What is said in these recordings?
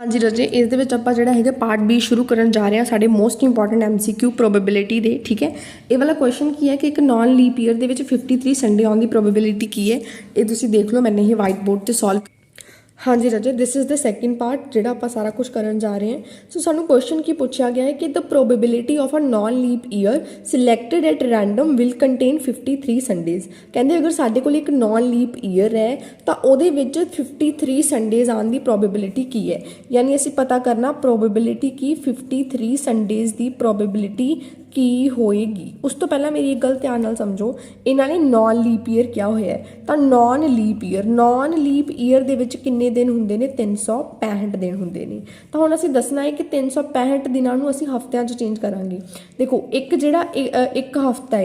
हाँ जी रजे इस दे विच आपां जिहड़ा हैगा पार्ट बी शुरू करन जा रहे हैं साडे मोस्ट इंपॉर्टेंट MCQ प्रोबेबिलिटी दे। ठीक है, ये वाला क्वेश्चन की है कि एक नॉन लीप ईयर दे विच 53 संडे आउण दी प्रोबेबिलिटी की है। ये तुसीं देख लो, मैंने ये वाइट बोर्ड ते सॉल्व। हाँ जी Raje, this is the second part जिहड़ा आपां सारा कुछ करन जा रहे हैं। सो सानू क्वेश्चन की पूछा गया है कि the probability of a non leap year selected at random will contain 53 Sundays. कहते अगर साडे कोल एक नॉन लीप ईयर है तो उहदे विच 53 संडेज आने की प्रोबेबिलिटी की है, यानी असीं पता करना प्रोबेबिलिटी की 53 संडेज की प्रोबेबिलिटी की होएगी। उस तो पहला मेरी एक गल ध्यान नाल समझो, इन्होंने नॉन लीप ईयर क्या होया है। तो नॉन लीप ईयर दे विच किन्ने दिन हुंदे ने, 365 दिन हुंदे ने। तो हुण असीं दसना है कि 365 दिनां नूं असीं हफ्तियां 'च चेंज करांगे। देखो एक जिहड़ा एक हफ्ता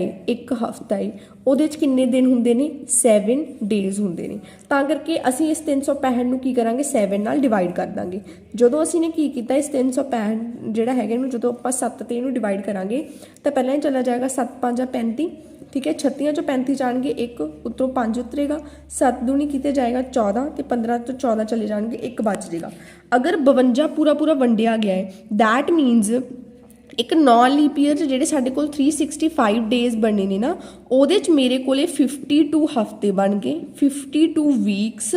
है ਉਹਦੇ 'ਚ किन्ने दिन हुंदे ने, 7 डेज हुंदे ने। तां करके असीं इस 365 नूं की करांगे 7 नाल डिवाइड कर दांगे। जदों असीं ने की कीता इस 365 जिहड़ा हैगा इहनूं जदों आपां 7 ते इहनूं डिवाइड करांगे तो पहलां ही चला जाएगा 7 5 35। ठीक है, 36 चों 35 जाएंगे, एक उत्तरों 5 उतरेगा, 7 दूनी किते जाएगा 14 तो 15 तो 14 चले जाएंगे, एक बच जाएगा। अगर 52 पूरा वंडिया गया है दैट मीनस एक नॉन लीप ईयर जिहड़े साडे कोल 365 डेज बने ने ना, ਉਹਦੇ 'ਚ मेरे कोले 52 हफ्ते बन गए, 52 वीक्स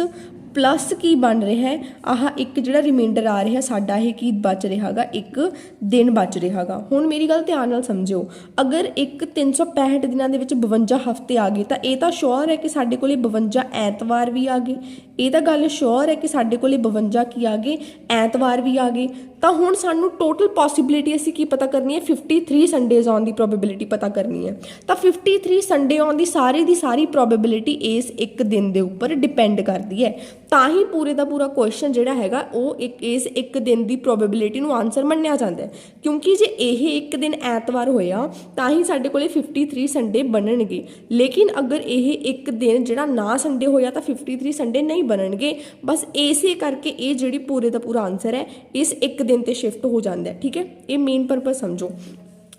प्लस की बन रहा है आह एक जिहड़ा रिमाइंडर आ रहा साडा ये की बच रहा गा, एक दिन बच रहा गा। हुण मेरी गल ध्यान नाल समझो, अगर एक 365 दिनां दे विच 52 हफ्ते आ गए तो ये तो श्योर है कि साडे कोले 52 ऐतवार भी आ गए। ये तो गल श्योर है कि साडे कोले 52 की आ गए, ऐतवार भी आ गए। तो हुण सानू टोटल पॉसिबिलिटी असीं की पता करनी है, 53 संडेज आउण दी प्रोबेबिलिटी पता करनी है। तो 53 संडे आउण दी सारी प्रोबेबिलिटी इस एक दिन के उपर डिपेंड करती है। ਤਾਂ ही पूरे का पूरा क्वेश्चन जिहड़ा हैगा वो इस एक दिन की प्रोबेबिलिटी नूं आंसर मन्निया जाता है, क्योंकि जे यह एक दिन ऐतवार होया तां ही साडे कोले 53 संडे बनणगे। लेकिन अगर यह एक दिन जिहड़ा ना संडे होया तो 53 संडे नहीं बनणगे। बस इसे करके ये जिहड़ी पूरे का पूरा आंसर है इस एक दिन ते शिफ्ट हो जाता है। ठीक है, ये मेन परपज़ समझो।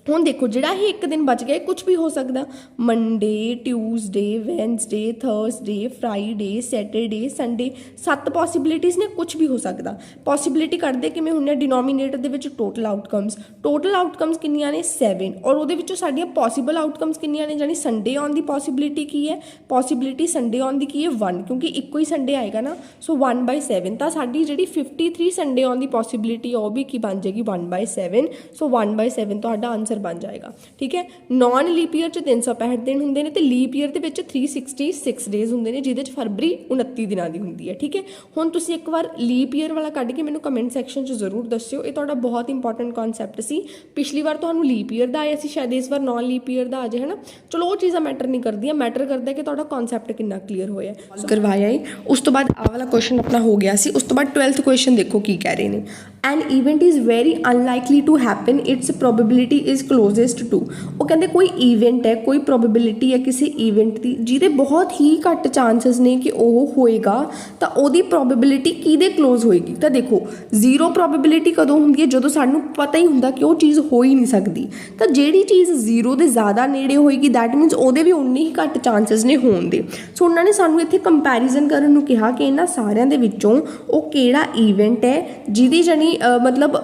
हुण देखो जिहड़ा ही एक दिन बच गया कुछ भी हो सकता, Monday, Tuesday, Wednesday, Thursday, Friday, Saturday, Sunday, 7 possibilities ने, कुछ भी हो सकता। पॉसिबिलिटी करते किवें हुंदे, डिनोमीनेटर दे विच टोटल आउटकम्स किन्नियां ने, 7, और उहदे विचों साडीआं पॉसीबल आउटकम्स किन्नियां ने, जानी संडे आउण दी पॉसिबिलिटी की है, पॉसिबिलिटी संडे आउण दी की है 1, क्योंकि इक्को ही संडे आएगा ना। सो 1/7 तो साडी जिहड़ी 53 संडे आउण दी पॉसिबिलिटी है वह भी की बन जाएगी 1/7। सो 1/7 तुहाडा आंसर बन जाएगा। ठीक है, नॉन लीप ईयर 365 दिन होंगे ने, लीप ईयर के 366 डेज होंगे ने, जिहदे फरवरी 29 दिनों की होंगी है। ठीक है, हुण तुसीं एक बार लीप ईयर वाला कढ़ के मैनूं कमेंट सैक्शन जरूर दस्सिओ, ये तुहाडा बहुत इंपॉर्टेंट कॉन्सैप्ट सी। पिछली बार तुहानूं लीप ईयर का आया सी, शायद इस बार नॉन लीप ईयर का आ जाए, है ना। चलो वो चीज़ां मैटर नहीं करदियां, मैटर करता है कि तुहाडा कॉन्सैप्ट कितना क्लीयर होया करवाया है। उस तो बाद आ वाला क्वेश्चन अपना हो गया सी। उस तो बाद 12th क्वेश्चन देखो की कह रहे हैं, an event is very unlikely to happen, its probability is closest to. वो कहते कोई ईवेंट है, कोई प्रोबेबिलिटी है किसी ईवेंट की जिहदे बहुत ही घट चांसिस ने कि वह होएगा, तो वही प्रोबेबिलिटी किहदे क्लोज होएगी। तो देखो 0 प्रोबेबिलिटी कदों हुंदी है, जदों सानूं पता ही हुंदा कि वो चीज़ हो ही नहीं सकती। तो जिहड़ी चीज़ 0 दे ज़्यादा नेड़े होएगी दैट मीनस ਉਹਦੇ भी उन्ने ही घट चांसिस ने होण दे। सो उन्होंने सानूं इत्थे कंपैरिजन करन नूं कहा कि इन्हां सारिਆਂ ਦੇ ਵਿੱਚੋਂ ਉਹ ਕਿਹੜਾ ਈਵੈਂਟ है ਜਿਹਦੀ ਜਾਨੀ मतलब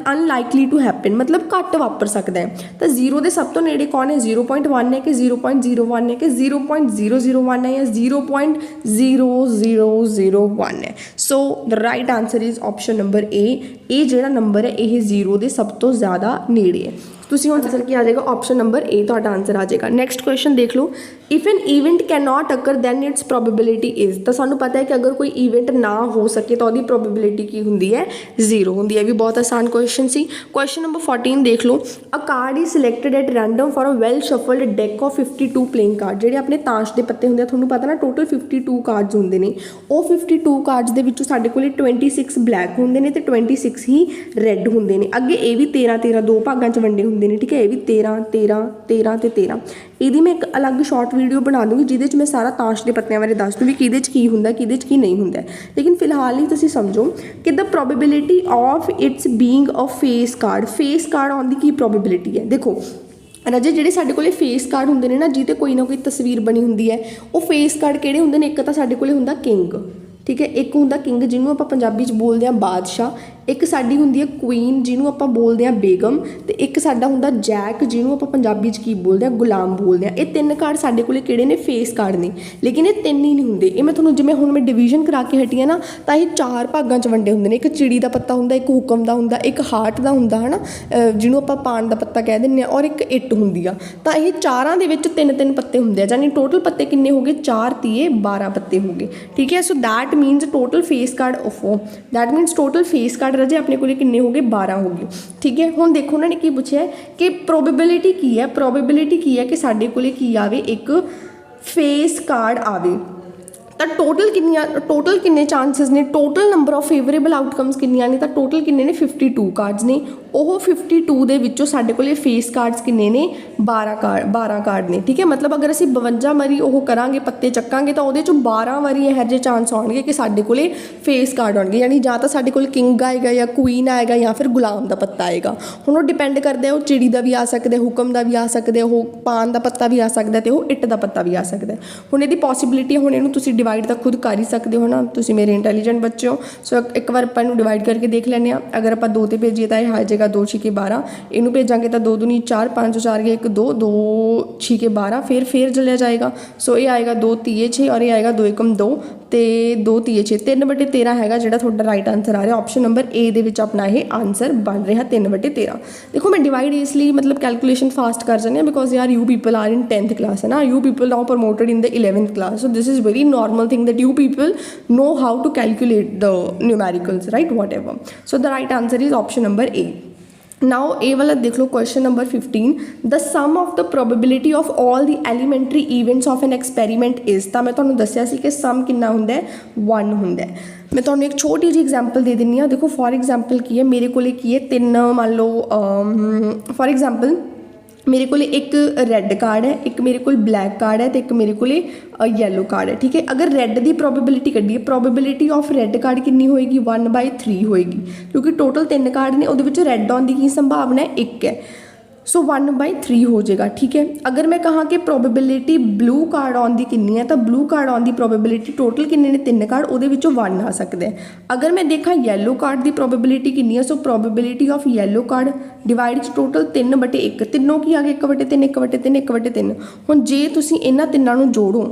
अनलाइकली टू हैपन, मतलब घट वापर सकता है। तो 0 के सब तो नेड़े कौन है, 0.1 है कि 0.01 है कि 0.001 है या 0.0001 है। So the right answer is option number A. ये जिहड़ा नंबर है ये 0 के सब तो ज़्यादा नेड़े है। तुसीं हुण आंसर की आ जाएगा ऑप्शन नंबर ए, तुहाडा आंसर आ जाएगा। नैक्सट क्वेश्चन देख लो, if an event can not occur then its probability is. तो सानूं पता है कि अगर कोई ईवेंट ना हो सके तो उसकी प्रोबेबिलिटी की होंदी है, 0 होंदी है। भी बहुत आसान क्वेश्चन सी। क्वेश्चन नंबर 14 देख लो, a card is selected at random for a well shuffled deck of 52 playing card. जिहड़े अपने ताश के पत्ते होंदे, तुहानूं पता ना टोटल 52 कार्ड्स होंदे ने। वो 52 कार्ड्स दे विचों साडे कोले 26 ब्लैक होंदे ने ते 26 ही रैड होंदे ने। अगे ये भी 13 दो भागां च वंडे होंदे ने। ठीक है, ये भी 13 ते 13। ਇਹਦੀ मैं एक अलग शॉर्ट वीडियो बना दूँगी जिहदे मैं सारा ताश के पत्तियां बारे दस दूँगी किहदे च की हुंदा किहदे च की नहीं हुंदा। लेकिन फिलहाल ही तुसीं समझो कि the probability of its being a face card आउण दी की प्रोबेबिलिटी है। देखो राजे जिहड़े साडे कोले फेस कार्ड हुंदे ने ना, जिहते कोई ना कोई तस्वीर बनी हुंदी है, वो फेस कार्ड किहड़े हुंदे ने, एक तां साडे कोले हुंदा किंग, ठीक है। एक हुंदा किंग जिन्हों आप पंजाबी च बोलते हैं बादशाह, एक साडी हुंदी है क्वीन जिन्हों आप बोलते हैं बेगम, तो एक साडा हुंदा जैक जिन्हों आप पंजाबी च की बोलते हैं गुलाम बोलते हैं। ये तीन कार्ड साडे कोले किहड़े ने फेस कार्ड ने, लेकिन ये तीन ही नहीं हुंदे। ये मैं तुहानूं जिवें हुण मैं डिवीजन करा के हटी ना, तो ये 4 भागां च वंडे हुंदे ने। एक चिड़ी का पत्ता हुंदा, एक हुक्म का हुंदा, एक हार्ट का हुंदा है ना जिन्हों आप पान का पत्ता कह दिंदे आ, और एक इट हुंदी आ। तो ये चारां दे विच 3-3 पत्ते हुंदे आ, यानी टोटल पत्ते किन्ने हो गए 4 तीए 12 पत्ते हो गए, ठीक है। So that मीनस total face card that मीनस total face card रजे अपने को किन्ने हो गए 12 हो गए, ठीक है। हुण देखो उन्होंने की पूछा है कि प्रोबेबिलिटी की है, प्रोबेबिलिटी की है कि साडे कोले की आवे एक फेस कार्ड आवे। तो टोटल किन्ने चांसिस ने, total number of favourable outcomes किन्नियां ने, तो टोटल किन्ने ने 52 कार्ड्स ने। ਉਹ 52 ਦੇ ਵਿੱਚੋਂ ਸਾਡੇ ਕੋਲੇ ਫੇਸ ਕਾਰਡਸ ਕਿੰਨੇ ਨੇ 12 ਕਾਰਡ ਨੇ, ਠੀਕ ਹੈ। ਮਤਲਬ ਅਗਰ ਅਸੀਂ 52 ਵਾਰੀ ਉਹ ਕਰਾਂਗੇ ਪੱਤੇ ਚੱਕਾਂਗੇ ਤਾਂ ਉਹਦੇ 'ਚੋਂ 12 ਵਾਰੀ ਇਹੋ ਜਿਹੇ ਚਾਂਸ ਆਉਣਗੇ ਕਿ ਸਾਡੇ ਕੋਲੇ ਫੇਸ ਕਾਰਡ ਆਉਣਗੇ, ਯਾਨੀ ਜਾਂ ਤਾਂ ਸਾਡੇ ਕੋਲ ਕਿੰਗ ਆਏਗਾ ਜਾਂ ਕੁਈਨ ਆਏਗਾ ਜਾਂ ਫਿਰ ਗੁਲਾਮ ਦਾ ਪੱਤਾ ਆਏਗਾ। ਹੁਣ ਉਹ ਡਿਪੈਂਡ ਕਰਦਾ, ਉਹ ਚਿੜੀ ਦਾ ਵੀ ਆ ਸਕਦਾ, ਹੁਕਮ ਦਾ ਵੀ ਆ ਸਕਦਾ, ਉਹ ਪਾਨ ਦਾ ਪੱਤਾ ਵੀ ਆ ਸਕਦਾ ਅਤੇ ਉਹ ਇੱਟ ਦਾ ਪੱਤਾ ਵੀ ਆ ਸਕਦਾ। ਹੁਣ ਇਹਦੀ ਪੋਸੀਬਿਲਿਟੀ, ਹੁਣ ਇਹਨੂੰ ਤੁਸੀਂ ਡਿਵਾਈਡ ਤਾਂ ਖੁਦ ਕਰ ਹੀ ਸਕਦੇ ਹੋ ਨਾ, ਤੁਸੀਂ ਮੇਰੇ ਇੰਟੈਲੀਜੈਂਟ ਬੱਚੇ ਹੋ। ਸੋ ਇੱਕ ਵਾਰ ਆਪਾਂ ਇਹਨੂੰ ਡਿਵਾਈਡ ਕਰਕੇ ਦੇਖ ਲੈਂਦੇ ਹਾਂ। ਅਗਰ ਆਪਾਂ 2 ਤੇ ਭੇਜੀਏ ਤਾਂ ਇਹ ਆ ਜਾਏਗਾ 2 ਛਿਕੇ 12, ਇਹਨੂੰ ਭੇਜਾਂਗੇ ਤਾਂ 2 दूनी 4, 5 4 गए 1 2, 2 ਛਿਕੇ 12, फिर चलिया जाएगा। सो ये आएगा 2 तीए 6 और ये आएगा 2 एकम 2 ਤੇ 2 तीए 6, 3/13 ਹੈਗਾ ਜਿਹੜਾ ਤੁਹਾਡਾ ਰਾਈਟ ਆਨਸਰ ਆ ਰਿਹਾ। ਆਪਸ਼ਨ ਨੰਬਰ ਏ ਦੇ ਵਿੱਚ ਆਪਣਾ ਇਹ ਆਨਸਰ ਬਣ ਰਿਹਾ 3/13। ਦੇਖੋ ਮੈਂ ਡਿਵਾਈਡ ਇਸ ਲਈ ਮਤਲਬ ਕੈਲਕੂਲੇਸ਼ਨ ਫਾਸਟ ਕਰ ਜਾਂਦੇ ਹਾਂ ਬਿਕੋਜ਼ ਯਾਰ you people are in 10th class ਹੈ ਨਾ, you people now promoted in the 11th class. So this is very normal thing that you people know how to calculate the numericals, right, whatever. So the right answer is option number A. Now A वाला देख लो question number 15, the sum of the probability of all the elementary events of an experiment is। ਤਾਂ ਮੈਂ ਤੁਹਾਨੂੰ ਦੱਸਿਆ ਸੀ ਕਿ ਸਮ ਕਿੰਨਾ ਹੁੰਦਾ ਹੈ 1 ਹੁੰਦਾ ਹੈ। ਮੈਂ ਤੁਹਾਨੂੰ ਇੱਕ ਛੋਟੀ ਜਿਹੀ ਐਗਜ਼ਾਮਪਲ ਦੇ ਦਿੰਦੀ ਹਾਂ। ਦੇਖੋ ਫੋਰ ਐਗਜ਼ਾਮਪਲ ਕੀ ਹੈ, ਮੇਰੇ ਕੋਲ ਕੀ ਹੈ 3 ਮੰਨ ਲਓ ਫੋਰ ਐਗਜ਼ਾਮਪਲ मेरे को एक रैड कार्ड है, एक मेरे को ब्लैक कार्ड है, तो एक मेरे को येलो कार्ड है, ठीक है। अगर रैड की प्रोबेबिलिटी कढ़िए, प्रोबेबिलिटी ऑफ रैड कार्ड कितनी होएगी 1/3 होएगी, क्योंकि टोटल 3 कार्ड ने, उहदे विच रैड आउण दी की संभावना है 1 है। सो 1/3 हो जाएगा, ठीक है। अगर मैं कहा कि प्रोबेबिलिटी ब्लू कार्ड आउण दी कितनी है, तो ब्लू कार्ड आउण दी प्रोबेबिलिटी टोटल कितने ने 3 कार्ड, उहदे विचों 1 आ सकता है। अगर मैं देखा येलो कार्ड की प्रोबेबिलिटी कितनी है, so probability of yellow card divide total 3/1, तीनों की आ गए 1/3 1/3 1/3। हुण जे तुसीं इन्हां तिन्नां नूं जोड़ो,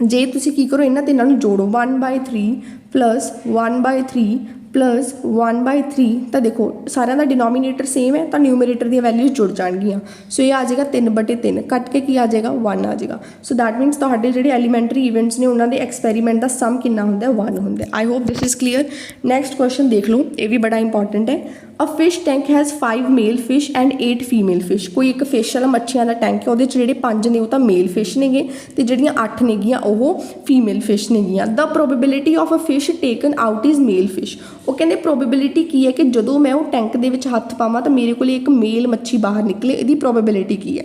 जे तुसीं की करो इन्हां तिन्नां नूं जोड़ो 1/3 प्लस 1/3 प्लस 1/3, तो देखो सारे का डिनोमीनेटर सेम है, तो न्यूमरेटर दी वैल्यूज जुड़ जाएगियाँ। सो ये आ जाएगा 3/3, कट के की आ जाएगा 1 आ जाएगा। सो दैट मीनस तुहाडे जिहड़े एलीमेंटरी इवेंट्स ने उन्होंने एक्सपैरीमेंट का सम कितना होंदा है 1 होंदा है। I hope this is clear. Next question देख लो, ये भी बड़ा इंपॉर्टेंट है। A fish tank has 5 male fish and 8 female fish. कोई एक फिश वाला मच्छियां का टैंक है, वो जिहड़े 5 ने वो तो मेल फिश नेगे, तो जिहड़ियां 8 नेगियां वो फीमेल फिश नेगियां। The probability of a fish taken out is male fish. वो कहते प्रोबेबिलिटी की है कि जो मैं वो टैंक दे विच हत्थ पावां तो मेरे को एक मेल मच्छी बाहर निकले, इसकी प्रोबेबिलिटी की है।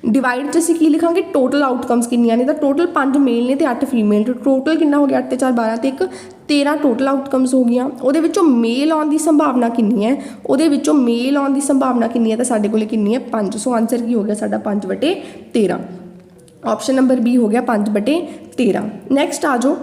डिवाइड च असीं की लिखांगे टोटल आउटकम्स कितनियां ने, तो टोटल 5 मेल ने तो 8 फीमेल, तो टोटल कितना हो गया 8 ते 4 12 ते 1 13 टोटल आउटकम्स हो गई। ਉਹਦੇ ਵਿੱਚੋਂ ਮੇਲ ਆਉਣ ਦੀ ਸੰਭਾਵਨਾ ਕਿੰਨੀ ਹੈ, ਉਹਦੇ ਵਿੱਚੋਂ ਮੇਲ ਆਉਣ ਦੀ ਸੰਭਾਵਨਾ ਕਿੰਨੀ ਹੈ, ਤਾਂ ਸਾਡੇ ਕੋਲ ਕਿੰਨੀ ਹੈ 5। ਸੋ ਆਨਸਰ ਕੀ ਹੋ ਗਿਆ ਸਾਡਾ 5/13। ऑप्शन नंबर बी हो गया 5/13। नैक्सट आ जाओ,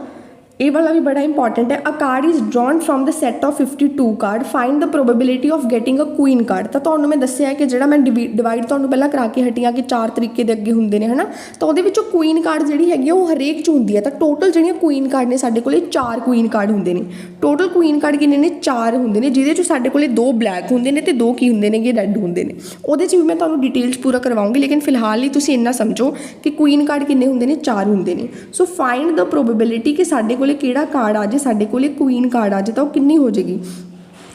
ये वाला भी बड़ा इंपॉर्टेंट है। A card is drawn from the set of 52 card, find the probability of getting a queen card. तो ਤੁਹਾਨੂੰ मैं दसिया है कि ਜਿਹੜਾ मैं डिवाइड ਤੁਹਾਨੂੰ ਪਹਿਲਾਂ ਕਰਾ ਕੇ ਹਟੀ ਹਾਂ ਕਿ 4 ਤਰੀਕੇ ਦੇ ਅੱਗੇ ਹੁੰਦੇ ਨੇ ਹੈ ਨਾ, ਤਾਂ ਉਹਦੇ ਵਿੱਚੋਂ ਕੁਈਨ ਕਾਰਡ ਜਿਹੜੀ ਹੈਗੀ ਉਹ ਹਰੇਕ 'ਚ ਹੁੰਦੀ ਹੈ। ਤਾਂ ਟੋਟਲ ਜਿਹੜੀਆਂ ਕੁਈਨ ਕਾਰਡ ਨੇ ਸਾਡੇ ਕੋਲੇ 4 ਕੁਈਨ ਕਾਰਡ ਹੁੰਦੇ ਨੇ। ਟੋਟਲ ਕੁਈਨ ਕਾਰਡ ਕਿੰਨੇ ਨੇ 4 ਹੁੰਦੇ ਨੇ, ਜਿਹਦੇ 'ਚੋਂ ਸਾਡੇ ਕੋਲੇ 2 ਬਲੈਕ ਹੁੰਦੇ ਨੇ ਤੇ 2 ਕੀ ਹੁੰਦੇ ਨੇਗੇ ਰੈੱਡ ਹੁੰਦੇ ਨੇ। ਉਹਦੇ 'ਚ ਵੀ ਮੈਂ ਤੁਹਾਨੂੰ ਡਿਟੇਲ 'ਚ ਪੂਰਾ ਕਰਵਾਉਂਗੀ, ਲੇਕਿਨ ਫਿਲਹਾਲ ਲਈ ਤੁਸੀਂ ਇੰਨਾ ਸਮਝੋ ਕਿ ਕੁਈਨ ਕਾਰਡ ਕਿੰਨੇ ਹੁੰਦੇ ਨੇ 4 ਹੁੰਦੇ ਨੇ। ਸੋ ਫਾਈਂਡ ਦ ਪ੍ਰੋਬੇਬਿਲਿਟੀ ਕਿ ਸਾਡੇ ਕੋਲੇ ਕਿਹੜਾ ਕਾਰਡ ਆ ਜੇ, ਸਾਡੇ ਕੋਲੇ ਕੁਈਨ ਕਾਰਡ ਆ ਜੇ ਤਾਂ ਉਹ ਕਿੰਨੀ ਹੋ ਜਾਏਗੀ,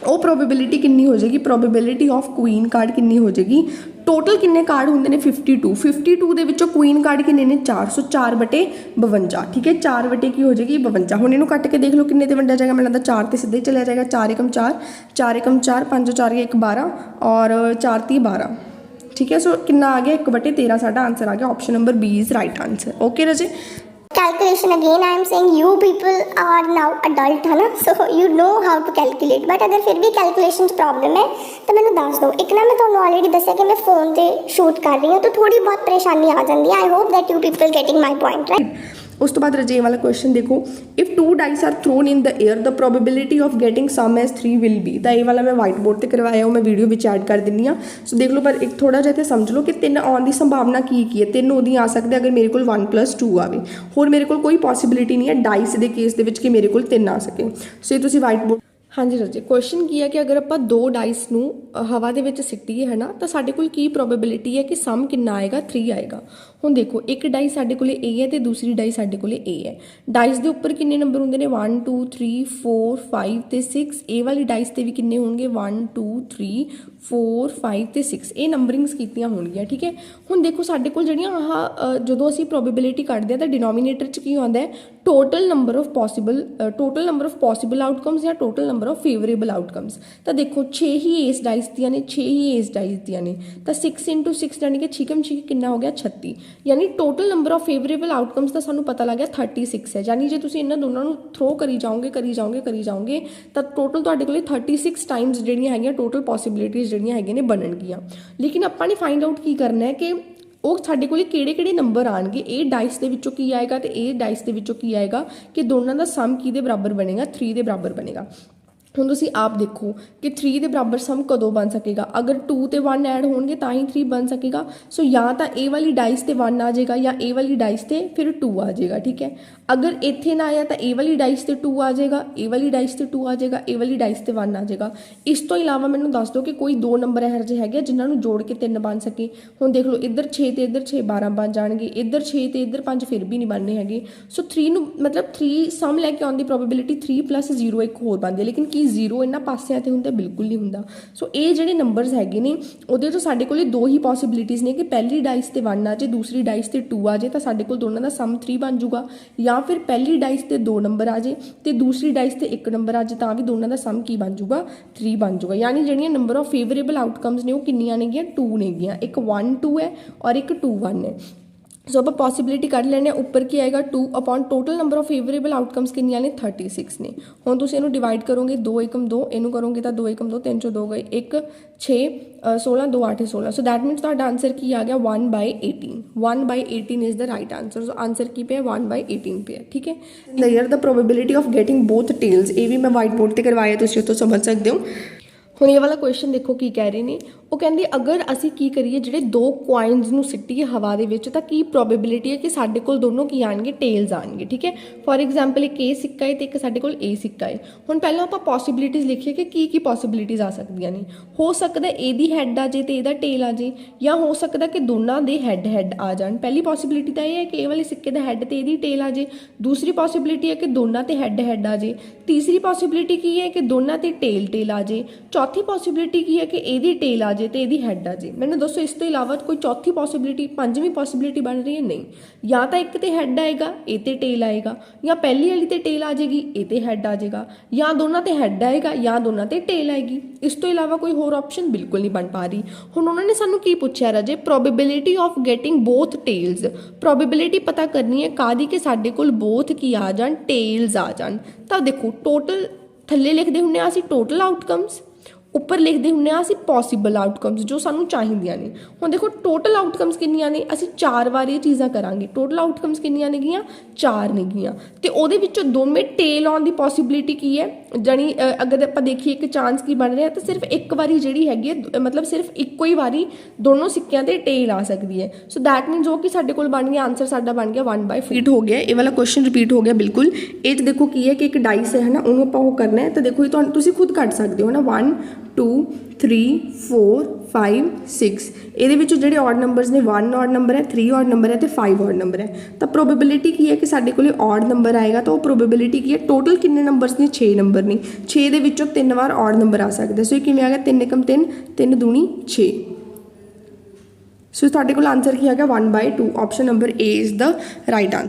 ਉਹ ਪ੍ਰੋਬੇਬਿਲਿਟੀ ਕਿੰਨੀ ਹੋ ਜਾਏਗੀ, ਪ੍ਰੋਬੇਬਿਲਿਟੀ ਆਫ ਕੁਈਨ ਕਾਰਡ ਕਿੰਨੀ ਹੋ ਜਾਏਗੀ। ਟੋਟਲ ਕਿੰਨੇ ਕਾਰਡ ਹੁੰਦੇ ਨੇ 52 ਦੇ ਵਿੱਚੋਂ ਕੁਈਨ ਕਾਰਡ ਕਿੰਨੇ ਨੇ 4, ਸੋ 4/52, ਠੀਕ ਹੈ। 4 ਕੀ ਹੋ ਜਾਏਗੀ 52। ਹੁਣ ਇਹਨੂੰ ਕੱਟ ਕੇ ਦੇਖ ਲਓ ਕਿੰਨੇ ਤੇ ਵੰਡਿਆ ਜਾਏਗਾ, ਮੈਨੂੰ ਲੱਗਦਾ 4 ਤੇ ਸਿੱਧਾ ਹੀ ਚਲਿਆ ਜਾਏਗਾ। 4 × 4 4 × 4 5 4 1 12 और 4 × 12, ठीक है। सो कितना आ गया 1/13 साडा आंसर आ गया। Option number B is right answer. Okay रजे। Calculation again I am saying you people are now adult है ना, so you know how to calculate, but अगर फिर भी कैलकुलेशन प्रॉब्लम है तो मैंने दस दो। एक ना मैं तुम्हें ऑलरेडी दसिया कि मैं फोन से शूट कर रही हूँ तो थोड़ी बहुत परेशानी आ जाती है। I hope that you people getting my point right. ਉਸ ਤੋਂ ਬਾਅਦ ਰਜੇ ਵਾਲਾ ਕੁਐਸਚਨ ਦੇਖੋ, if 2 dice are thrown in the air the probability of getting sum as 3 will be. ਤਾਂ ਇਹ ਵਾਲਾ ਮੈਂ ਵਾਈਟ ਬੋਰਡ ਤੇ ਕਰਵਾਇਆ, ਉਹ ਮੈਂ ਵੀਡੀਓ ਵਿੱਚ ਐਡ ਕਰ ਦਿੰਦੀ ਹਾਂ। ਸੋ ਦੇਖ ਲਓ, ਪਰ ਇੱਕ ਥੋੜਾ ਜਿਹਾ ਇੱਥੇ ਸਮਝ ਲਓ ਕਿ 3 ਆਉਣ ਦੀ ਸੰਭਾਵਨਾ ਕੀ ਹੈ। 3 ਉਹਦੀ ਆ ਸਕਦੇ ਅਗਰ ਮੇਰੇ ਕੋਲ 1 + 2 ਆਵੇ, ਹੋਰ ਮੇਰੇ ਕੋਲ ਕੋਈ ਪੋਸੀਬਿਲਿਟੀ ਨਹੀਂ ਹੈ ਡਾਈਸ ਦੇ ਕੇਸ ਦੇ ਵਿੱਚ ਕਿ ਮੇਰੇ ਕੋਲ 3 ਆ ਸਕੇ। ਸੋ ਇਹ ਤੁਸੀਂ ਵਾਈਟ ਬੋਰਡ। ਹਾਂਜੀ ਰਾਜੇ, ਕੁਐਸਚਨ ਕੀ ਹੈ ਕਿ ਅਗਰ ਆਪਾਂ 2 ਡਾਈਸ ਨੂੰ ਹਵਾ ਦੇ ਵਿੱਚ ਸਿੱਟੀਏ ਹੈ ਨਾ, ਤਾਂ ਸਾਡੇ ਕੋਲ ਕੀ ਪ੍ਰੋਬੇਬਿਲਿਟੀ ਹੈ ਕਿ ਸਮ ਕਿੰਨਾ ਆਏਗਾ, 3 ਆਏਗਾ। ਹੁਣ ਦੇਖੋ, ਇੱਕ ਡਾਈ ਸਾਡੇ ਕੋਲੇ A ਹੈ ਤੇ ਦੂਸਰੀ ਡਾਈ ਸਾਡੇ ਕੋਲੇ A ਹੈ। ਡਾਈਸ ਦੇ ਉੱਪਰ ਕਿੰਨੇ ਨੰਬਰ ਹੁੰਦੇ ਨੇ 1 2 3 4 5 ਤੇ 6। ਇਹ ਵਾਲੀ ਡਾਈਸ ਤੇ ਵੀ ਕਿੰਨੇ ਹੋਣਗੇ 1 2 3 4 5 ਤੇ 6। ਇਹ ਨੰਬਰਿੰਗਸ ਕੀਤੀਆਂ ਹੋਣਗੀਆਂ, ਠੀਕ ਹੈ। ਹੁਣ ਦੇਖੋ ਸਾਡੇ ਕੋਲ ਜਿਹੜੀਆਂ ਆਹ ਜਦੋਂ ਅਸੀਂ ਪ੍ਰੋਬੇਬਿਲਿਟੀ ਕੱਢਦੇ ਹਾਂ ਤਾਂ ਡਿਨੋਮੀਨੇਟਰ 'ਚ ਕੀ ਆਉਂਦਾ ਹੈ total number of possible outcomes ਜਾਂ total number of favourable outcomes. ਤਾਂ ਦੇਖੋ 6 ਹੀ ਇਸ ਡਾਈਸ ਦੀਆਂ ਨੇ, 6 ਹੀ ਇਸ ਡਾਈਸ ਦੀਆਂ ਨੇ, ਤਾਂ 6 × 6 ਯਾਨੀ ਕਿ 6 ਕਿੰਨਾ ਹੋ ਗਿਆ 36। ਯਾਨੀ total number of favourable outcomes ਦਾ ਸਾਨੂੰ ਪਤਾ ਲੱਗ ਗਿਆ 36 ਹੈ। ਯਾਨੀ ਜੇ ਤੁਸੀਂ ਇਹਨਾਂ ਦੋਨਾਂ ਨੂੰ ਥਰੋ ਕਰੀ ਜਾਓਗੇ ਤਾਂ ਟੋਟਲ ਤੁਹਾਡੇ ਕੋਲੇ 36 ਟਾਈਮਸ ਜਿਹੜੀਆਂ ਹੈਗੀਆਂ ਟੋਟਲ ਪੋਸੀਬਿਲਿਟੀਜ਼ ਜਿਹੜੀਆਂ ਹੈਗੀਆਂ ਨੇ ਬਣਨਗੀਆਂ। ਲੇਕਿਨ ਆਪਾਂ ਨੇ ਫਾਈਂਡ ਆਊਟ ਕੀ ਕਰਨਾ ਹੈ ਕਿ ਉਹ ਸਾਡੇ ਕੋਲੇ ਕਿਹੜੇ ਨੰਬਰ ਆਣਗੇ, ਇਹ ਡਾਈਸ ਦੇ ਵਿੱਚੋਂ ਕੀ ਆਏਗਾ ਤੇ ਇਹ ਡਾਈਸ ਦੇ ਵਿੱਚੋਂ ਕੀ ਆਏਗਾ, ਕਿ ਦੋਨਾਂ ਦਾ ਸਮ ਕਿਹਦੇ ਬਰਾਬਰ ਬਣੇਗਾ 3 ਦੇ ਬਰਾਬਰ ਬਣੇਗਾ। ਹੁਣ ਤੁਸੀਂ ਆਪ ਦੇਖੋ ਕਿ 3 ਦੇ ਬਰਾਬਰ ਸਮ ਕਦੋਂ ਬਣ ਸਕੇਗਾ, ਅਗਰ 2 ਤੇ 1 ਐਡ ਹੋਣਗੇ ਤਾਂ ਹੀ 3 ਬਣ ਸਕੇਗਾ। ਸੋ ਜਾਂ ਤਾਂ ਇਹ ਵਾਲੀ ਡਾਈਸ ਤੇ 1 ਆ ਜਾਏਗਾ ਜਾਂ ਇਹ ਵਾਲੀ ਡਾਈਸ ਤੇ ਫਿਰ 2 ਆ ਜਾਏਗਾ, ਠੀਕ ਹੈ। ਅਗਰ ਇੱਥੇ ਨਾ ਆਇਆ ਤਾਂ ਇਹ ਵਾਲੀ ਡਾਈਸ ਤੇ 2 ਆ ਜਾਏਗਾ, ਇਹ ਵਾਲੀ ਡਾਈਸ ਤੇ 2 ਆ ਜਾਏਗਾ, ਇਹ ਵਾਲੀ ਡਾਈਸ ਤੇ 1 ਆ ਜਾਏਗਾ। ਇਸ ਤੋਂ ਇਲਾਵਾ ਮੈਨੂੰ ਦੱਸ ਦਿਓ ਕਿ ਕੋਈ 2 ਨੰਬਰ ਇਹੋ ਜਿਹੇ ਹੈਗੇ ਜਿਨ੍ਹਾਂ ਨੂੰ ਜੋੜ ਕੇ 3 ਬਣ ਸਕੇ। ਹੁਣ ਦੇਖ ਲਓ, ਇੱਧਰ 6 ਤੇ ਇੱਧਰ 6 12 ਬਣ ਜਾਣਗੇ, ਇੱਧਰ 6 ਤੇ ਇੱਧਰ 5 ਫਿਰ ਵੀ ਨਹੀਂ ਬਣਨੇ ਹੈਗੇ। ਸੋ 3 ਨੂੰ ਮਤਲਬ 3 ਸਮ ਲੈ ਕੇ ਆਉਣ ਦੀ ਪ੍ਰੋਬੇਬਿਲਿਟੀ 3 + 0 ਇੱਕ ਹੋਰ ਬਣਦੀ ਹੈ, ਲੇਕਿਨ ਕੀ 0 ਇਹਨਾਂ ਪਾਸਿਆਂ ਤੇ ਹੁੰਦਾ, ਬਿਲਕੁਲ ਨਹੀਂ ਹੁੰਦਾ। ਸੋ ਇਹ ਜਿਹੜੇ ਨੰਬਰਸ ਹੈਗੇ ਨੇ ਉਹਦੇ ਤੋਂ ਸਾਡੇ ਕੋਲ 2 ਹੀ ਪੋਸੀਬਿਲਿਟੀਜ਼ ਨੇ ਕਿ ਪਹਿਲੀ ਡਾਈਸ ਤੇ 1 ਆ ਜੇ, ਦੂਸਰੀ ਡਾਈਸ ਤੇ 2 ਆ ਜੇ, ਤਾਂ ਸਾਡੇ ਕੋਲ ਦੋਨਾਂ ਦਾ ਸਮ 3 ਬਣ ਜੂਗਾ। ਜਾਂ ਫਿਰ ਪਹਿਲੀ ਡਾਈਸ ਤੇ 2 ਨੰਬਰ ਆ ਜੇ ਤੇ ਦੂਸਰੀ ਡਾਈਸ ਤੇ 1 ਨੰਬਰ ਆ ਜੇ, ਤਾਂ ਵੀ ਦੋਨਾਂ ਦਾ ਸਮ ਕੀ ਬਣ ਜੂਗਾ 3 ਬਣ ਜੂਗਾ। ਯਾਨੀ ਜਿਹੜੀਆਂ ਨੰਬਰ ਆਫ ਫੇਵਰੇਬਲ ਆਊਟਕਮਸ ਨੇ ਉਹ ਕਿੰਨੀਆਂ ਨੇਗੀਆਂ 2 ਨੇਗੀਆਂ, ਇੱਕ 1 2 ਹੈ ਔਰ ਇੱਕ 2 1 ਹੈ। ਸੋ ਆਪਾਂ ਪੋਸੀਬਿਲਿਟੀ ਕੱਢ ਲੈਣੇ, ਉੱਪਰ ਕੀ ਆਏਗਾ 2 upon total number of favourable outcomes ਕਿੰਨੀਆਂ ਨੇ 36 ਨੇ। ਹੁਣ ਤੁਸੀਂ ਇਹਨੂੰ ਡਿਵਾਈਡ ਕਰੋਗੇ 2 × 2, ਇਹਨੂੰ ਕਰੋਗੇ ਤਾਂ 2 × 2 3 ਚੋਂ 2 ਗਏ 1 6 16 2 8 16। ਸੋ ਦੈਟ ਮੀਨਸ ਤੁਹਾਡਾ ਆਂਸਰ ਕੀ ਆ ਗਿਆ 1/18। 1/18 is the right answer. So answer ਕੀ ਪਿਆ 1/18 ਪਿਆ, ਠੀਕ ਹੈ। The probability of getting both tails, ਇਹ ਵੀ ਮੈਂ ਵਾਈਟ ਬੋਰਡ ਤੇ ਕਰਵਾਇਆ, ਤੁਸੀਂ ਉੱਥੋਂ ਸਮਝ ਸਕਦੇ ਹੋ। ਹੁਣ ਇਹ ਵਾਲਾ ਕੁਐਸਚਨ ਦੇਖੋ ਕੀ ਕਹਿ ਰਹੇ ਨੇ, ਉਹ ਕਹਿੰਦੇ ਅਗਰ ਅਸੀਂ ਕੀ ਕਰੀਏ ਜਿਹੜੇ 2 ਕੁਆਇਨਸ ਨੂੰ ਸਿੱਟੀਏ ਹਵਾ ਦੇ ਵਿੱਚ ਤਾਂ ਕੀ ਪ੍ਰੋਬੇਬਿਲਿਟੀ ਹੈ ਕਿ ਸਾਡੇ ਕੋਲ ਦੋਨੋਂ ਕੀ ਆਣਗੇ ਟੇਲਸ ਆਣਗੇ, ਠੀਕ ਹੈ। ਫੋਰ ਐਗਜ਼ਾਮਪਲ ਇੱਕ A ਸਿੱਕਾ ਹੈ ਤੇ ਇੱਕ ਸਾਡੇ ਕੋਲ A ਸਿੱਕਾ ਹੈ। ਹੁਣ ਪਹਿਲਾਂ ਆਪਾਂ ਪੋਸੀਬਿਲਿਟੀਜ਼ ਲਿਖੀਏ ਕਿ ਕੀ ਪੋਸੀਬਿਲਿਟੀਜ਼ ਆ ਸਕਦੀਆਂ ਨੇ। ਹੋ ਸਕਦਾ ਇਹਦੀ ਹੈਡ ਆ ਜੇ ਤੇ ਇਹਦਾ ਟੇਲ ਆ ਜੇ, ਜਾਂ ਹੋ ਸਕਦਾ ਕਿ ਦੋਨਾਂ ਦੇ ਹੈਡ ਆ ਜਾਣ। ਪਹਿਲੀ ਪੋਸੀਬਿਲਿਟੀ ਤਾਂ ਇਹ ਹੈ ਕਿ ਇਹ ਵਾਲੇ ਸਿੱਕੇ ਦਾ ਹੈਡ ਤੇ ਇਹਦੀ ਟੇਲ ਆ ਜੇ, ਦੂਸਰੀ ਪੋਸੀਬਿਲਿਟੀ ਹੈ ਕਿ ਦੋਨਾਂ ਤੇ ਹੈਡ ਆ ਜੇ, ਤੀਸਰੀ ਪੋਸੀਬਿਲਿਟੀ ਕੀ ਹੈ ਕਿ ਦੋਨਾਂ ਤੇ ਟੇਲ ਆ ਜੇ, ਚੌਥੀ ਪੋਸੀਬਿਲਿਟੀ ਕੀ ਹੈ ਕਿ ਇਹਦੀ ਟੇਲ ਆ ਜੇ ਤੇ ਇਹਦੀ ਹੈਡ ਆ ਜੇ। ਮੈਨੂੰ ਦੱਸੋ ਇਸ ਤੋਂ ਇਲਾਵਾ ਕੋਈ ਚੌਥੀ ਪੋਸੀਬਿਲਿਟੀ, ਪੰਜਵੀਂ ਪੋਸੀਬਿਲਿਟੀ ਬਣ ਰਹੀ ਹੈ? ਨਹੀਂ। ਜਾਂ ਤਾਂ ਇੱਕ ਤੇ ਹੈਡ ਆਏਗਾ ਇਹ ਤੇ ਟੇਲ ਆਏਗਾ, ਜਾਂ ਪਹਿਲੀ ਵਾਲੀ ਤੇ ਟੇਲ ਆ ਜਾਏਗੀ ਇਹ ਤੇ ਹੈਡ ਆ ਜਾਏਗਾ, ਜਾਂ ਦੋਨਾਂ ਤੇ ਹੈਡ ਆਏਗਾ ਜਾਂ ਦੋਨਾਂ ਤੇ ਟੇਲ ਆਏਗੀ। ਇਸ ਤੋਂ ਇਲਾਵਾ ਕੋਈ ਹੋਰ ਆਪਸ਼ਨ ਬਿਲਕੁਲ ਨਹੀਂ ਬਣ ਪਾ ਰਹੀ। ਹੁਣ ਉਹਨਾਂ ਨੇ ਸਾਨੂੰ ਕੀ ਪੁੱਛਿਆ ਰਾਜੇ, probability of getting both tales. Probability ਪਤਾ ਕਰਨੀ ਹੈ ਕਾਹਦੀ, ਕਿ ਸਾਡੇ ਕੋਲ ਬੋਥ ਕੀ ਆ ਜਾਣ, ਟੇਲਸ ਆ ਜਾਣ। ਤਾਂ ਦੇਖੋ ਟੋਟਲ ਥੱਲੇ ਲਿਖਦੇ ਹੁੰਦੇ ਆ ਅਸੀਂ ਟੋਟਲ ਆਊਟਕਮਸ, ਉੱਪਰ ਲਿਖਦੇ ਹੁੰਦੇ ਆ ਅਸੀਂ ਪੋਸੀਬਲ ਆਊਟਕਮਸ ਜੋ ਸਾਨੂੰ ਚਾਹੀਦੀਆਂ ਨੇ। ਹੁਣ ਦੇਖੋ ਟੋਟਲ ਆਊਟਕਮਸ ਕਿੰਨੀਆਂ ਨੇ, ਅਸੀਂ 4 ਵਾਰ ਇਹ ਚੀਜ਼ਾਂ ਕਰਾਂਗੇ। ਟੋਟਲ ਆਊਟਕਮਸ ਕਿੰਨੀਆਂ ਨੇਗੀਆਂ 4 ਨੇਗੀਆਂ, ਤੇ ਉਹਦੇ ਵਿੱਚੋਂ ਦੋਵੇਂ ਟੇਲ ਆਉਣ ਦੀ ਪੋਸੀਬਿਲਿਟੀ ਕੀ ਹੈ, ਜਾਣੀ ਅਗਰ ਆਪਾਂ ਦੇਖੀਏ ਇੱਕ ਚਾਂਸ ਕੀ ਬਣ ਰਿਹਾ ਤਾਂ ਸਿਰਫ ਇੱਕ ਵਾਰੀ ਜਿਹੜੀ ਹੈਗੀ ਹੈ, ਮਤਲਬ ਸਿਰਫ ਇੱਕੋ ਹੀ ਵਾਰੀ ਦੋਨੋਂ ਸਿੱਕਿਆਂ ਤੇ ਟੇਲ ਆ ਸਕਦੀ ਹੈ। ਸੋ ਦੈਟ ਮੀਨਸ ਜੋ ਕਿ ਸਾਡੇ ਕੋਲ ਬਣ ਗਿਆ ਆਂਸਰ ਸਾਡਾ ਬਣ ਗਿਆ 1/4 ਹੋ ਗਿਆ। ਇਹ ਵਾਲਾ ਕੁਐਸਚਨ ਰਿਪੀਟ ਹੋ ਗਿਆ ਬਿਲਕੁਲ। ਇਹ 'ਚ ਦੇਖੋ ਕੀ ਹੈ ਕਿ ਇੱਕ ਡਾਈਸ ਹੈ ਨਾ, ਉਹਨੂੰ ਆਪਾਂ ਉਹ ਕਰਨਾ ਹੈ। ਤਾਂ ਦੇਖੋ ਇਹ ਤੁਹਾਨੂੰ ਤੁਸੀਂ ਖੁਦ ਕੱਢ ਸਕਦੇ ਹੋ ਨਾ, 1 2 3 4 5 6। ਇਹਦੇ ਵਿੱਚੋਂ ਜਿਹੜੇ ਔਡ ਨੰਬਰਸ ਨੇ 1 ਔਡ ਨੰਬਰ ਹੈ, 3 ਔਡ ਨੰਬਰ ਹੈ ਤੇ 5 ਔਡ ਨੰਬਰ ਹੈ। ਤਾਂ ਪ੍ਰੋਬੇਬਿਲਿਟੀ ਕੀ ਹੈ ਕਿ ਸਾਡੇ ਕੋਲੇ ਔਡ ਨੰਬਰ ਆਏਗਾ, ਤਾਂ ਉਹ ਪ੍ਰੋਬੇਬਿਲਿਟੀ ਕੀ ਹੈ, ਟੋਟਲ ਕਿੰਨੇ ਨੰਬਰਸ ਨੇ 6 ਨੰਬਰ ਨੇ, 6 ਦੇ ਵਿੱਚੋਂ 3 ਵਾਰ ਔਡ ਨੰਬਰ ਆ ਸਕਦਾ। ਸੋ ਇਹ ਕਿਵੇਂ ਆ ਗਿਆ 3 × 3 3 ਦੂਣੀ 6। ਸੋ ਤੁਹਾਡੇ ਕੋਲ ਆਂਸਰ ਕੀ ਆ ਗਿਆ 1/2। Option number A is the right answer.